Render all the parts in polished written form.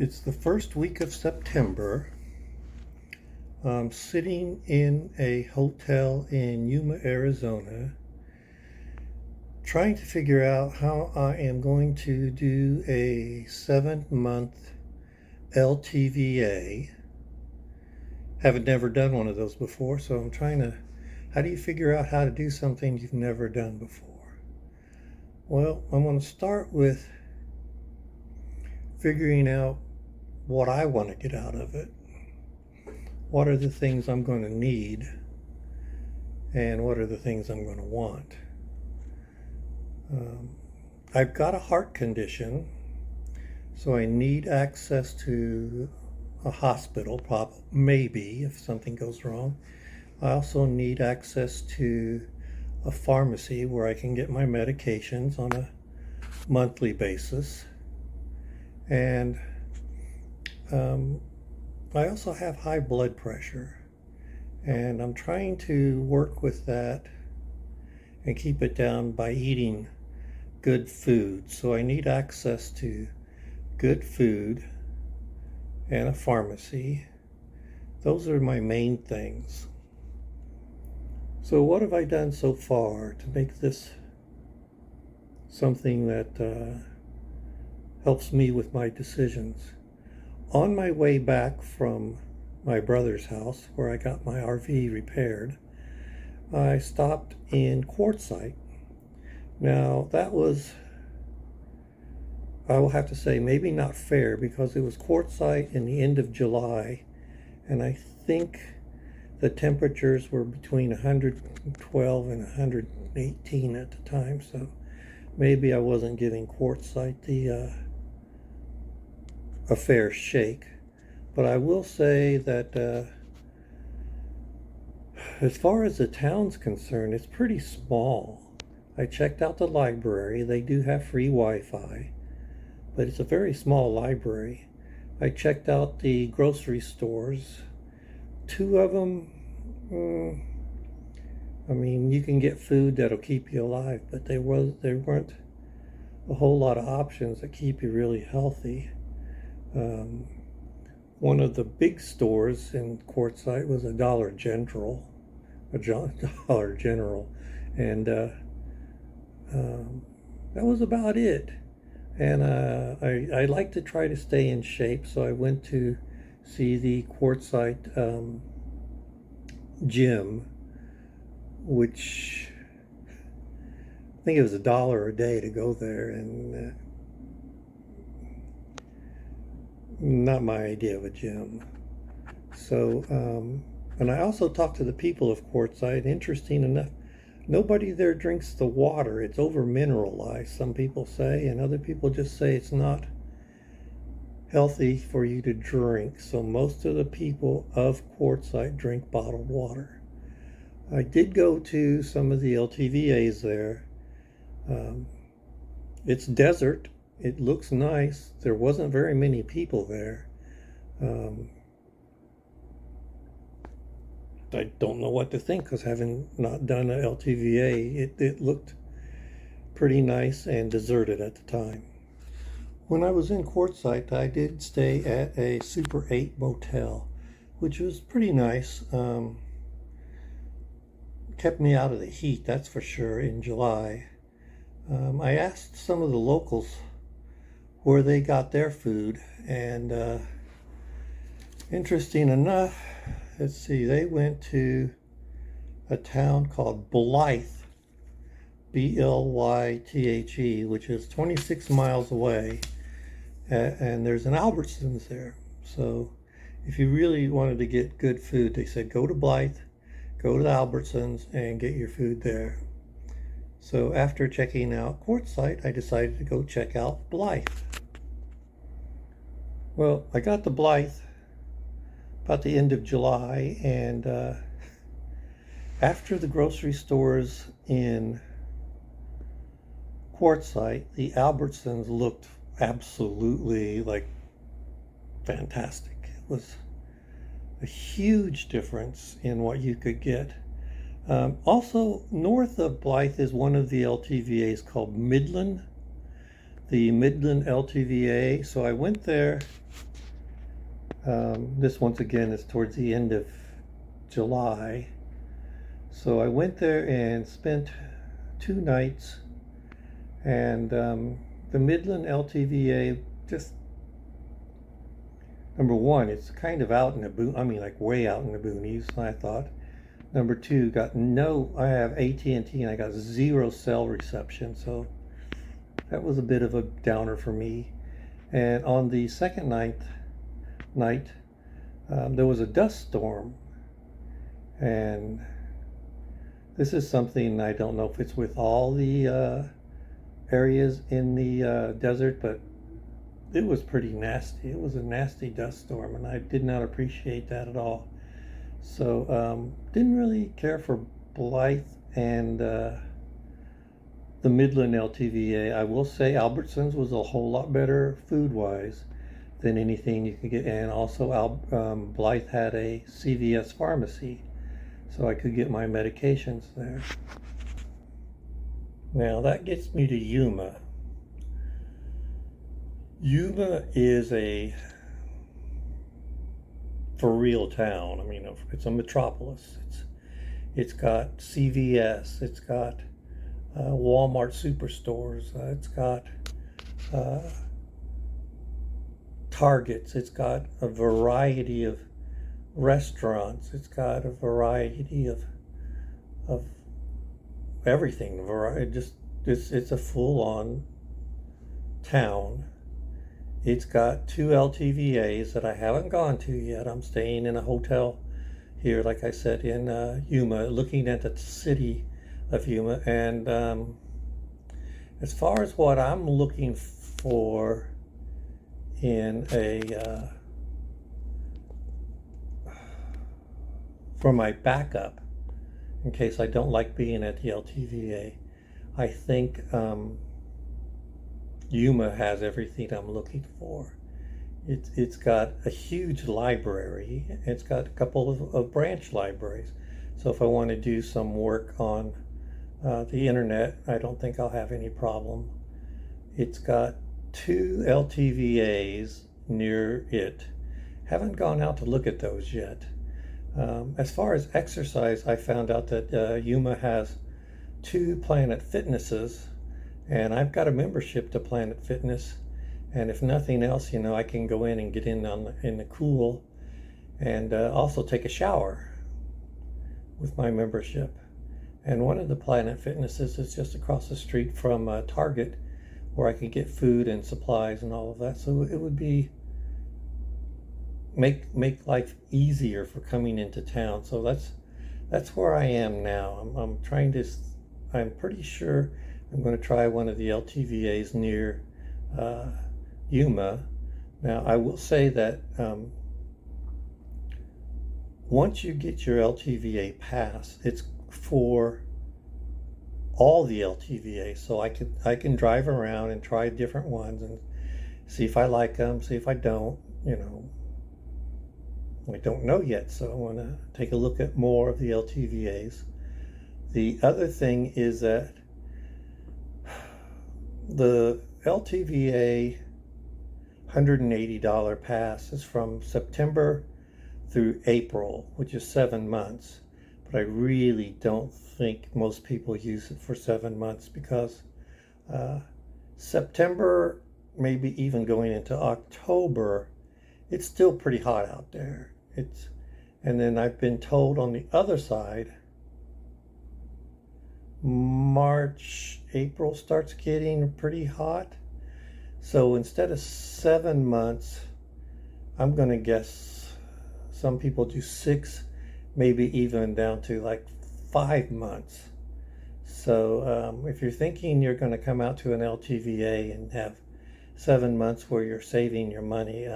It's the first week of September. I'm sitting in a hotel in Yuma, Arizona, trying to figure out how I am going to do a 7-month LTVA. Haven't never done one of those before, so I'm trying to, how do you figure out how to do something you've never done before? Well, I'm going to start with figuring out what I want to get out of it. What are the things I'm going to need, and what are the things I'm going to want? I've got a heart condition, so I need access to a hospital, maybe if something goes wrong. I also need access to a pharmacy where I can get my medications on a monthly basis. And I also have high blood pressure, and I'm trying to work with that and keep it down by eating good food. So I need access to good food and a pharmacy. Those are my main things. So what have I done so far to make this something that helps me with my decisions? On my way back from my brother's house, where I got my RV repaired, I stopped in Quartzsite. Now, that was, I will have to say, maybe not fair, because it was Quartzsite in the end of July, and I think the temperatures were between 112 and 118 at the time, so maybe I wasn't giving Quartzsite the a fair shake. But I will say that as far as the town's concerned, it's pretty small. I checked out the library. They do have free Wi-Fi, but it's a very small library. I checked out the grocery stores. 2 of them, I mean, you can get food that'll keep you alive, but there weren't a whole lot of options that keep you really healthy. One of the big stores in Quartzsite was a Dollar General, and that was about it. And I like to try to stay in shape, so I went to see the Quartzsite gym, which I think it was $1 a day to go there, and not my idea of a gym. So, and I also talked to the people of Quartzsite. Interesting enough, nobody there drinks the water. It's over mineralized, some people say, and other people just say it's not healthy for you to drink. So most of the people of Quartzsite drink bottled water. I did go to some of the LTVAs there. It's desert. It looks nice. There wasn't very many people there. I don't know what to think, because having not done an LTVA, it looked pretty nice and deserted at the time. When I was in Quartzsite, I did stay at a Super 8 motel, which was pretty nice. Kept me out of the heat, that's for sure, in July. I asked some of the locals where they got their food, and interesting enough, let's see, they went to a town called Blythe, Blythe, which is 26 miles away, and there's an Albertsons there. So if you really wanted to get good food, they said go to Blythe, go to the Albertsons, and get your food there. So after checking out Quartzsite, I decided to go check out Blythe. Well, I got to Blythe about the end of July, and after the grocery stores in Quartzsite, the Albertsons looked absolutely like fantastic. It was a huge difference in what you could get. Also, north of Blythe is one of the LTVAs called Midland, the Midland LTVA. So I went there This once again is towards the end of July. So I went there and spent 2 nights, and the Midland LTVA, just number one, it's kind of out in the like way out in the boonies, I thought. Number two, I have AT&T and I got zero cell reception, so that was a bit of a downer for me. And on the second night, there was a dust storm, and this is something I don't know if it's with all the areas in the desert, but it was pretty nasty. It was a nasty dust storm, and I did not appreciate that at all. So didn't really care for Blythe and the Midland LTVA. I will say Albertsons was a whole lot better food-wise than anything you could get, and also Blythe had a CVS pharmacy, so I could get my medications there. Now that gets me to Yuma. Yuma is a for real town. I mean, it's a metropolis. It's got CVS. It's got Walmart superstores. It's got Targets. It's got a variety of restaurants. It's got a variety of everything. It's a full-on town. It's got 2 LTVAs that I haven't gone to yet. I'm staying in a hotel here, like I said, in Yuma, looking at the city of Yuma. And as far as what I'm looking for in for my backup, in case I don't like being at the LTVA, I think Yuma has everything I'm looking for. It's got a huge library. It's got a couple of branch libraries. So if I want to do some work on the internet, I don't think I'll have any problem. It's got 2 LTVAs near it. Haven't gone out to look at those yet. As far as exercise, I found out that Yuma has 2 Planet Fitnesses, and I've got a membership to Planet Fitness, and if nothing else, I can go in and get in the cool, and also take a shower with my membership. And one of the Planet Fitnesses is just across the street from Target, where I can get food and supplies and all of that. So it would be make life easier for coming into town. So that's where I am now. I'm pretty sure I'm going to try one of the LTVAs near Yuma. Now, I will say that once you get your LTVA pass, it's for all the LTVAs. So I can drive around and try different ones and see if I like them, see if I don't. I don't know yet, so I want to take a look at more of the LTVAs. The other thing is that the LTVA $180 pass is from September through April, which is 7 months. But I really don't think most people use it for 7 months, because September, maybe even going into October, it's still pretty hot out there. And then I've been told on the other side, March, April starts getting pretty hot. So instead of 7 months, I'm going to guess some people do 6, maybe even down to like 5 months. So if you're thinking you're going to come out to an LTVA and have 7 months where you're saving your money,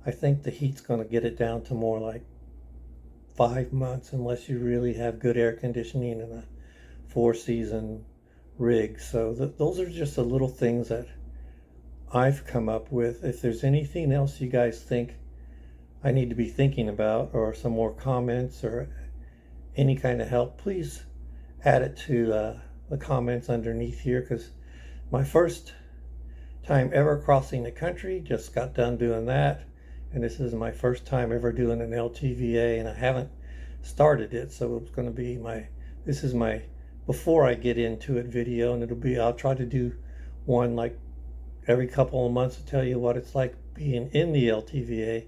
I think the heat's going to get it down to more like 5 months, unless you really have good air conditioning and a 4-season rig. So those are just the little things that I've come up with. If there's anything else you guys think I need to be thinking about, or some more comments or any kind of help, please add it to the comments underneath here, because my first time ever crossing the country, just got done doing that, and this is my first time ever doing an LTVA, and I haven't started it, so it's going to be this is my before I get into it video, and I'll try to do one like every couple of months to tell you what it's like being in the LTVA,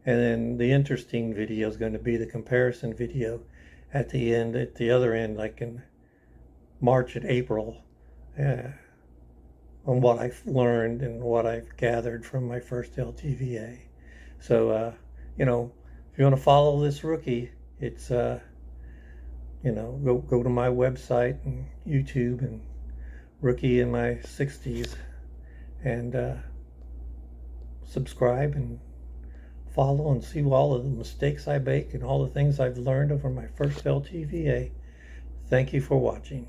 and then the interesting video is going to be the comparison video at the other end, like in March and April, on what I've learned and what I've gathered from my first LTVA. So, if you want to follow this rookie, it's, go to my website and YouTube and Rookie in My 60s, and subscribe and follow and see all of the mistakes I make and all the things I've learned over my first LTVA. Thank you for watching.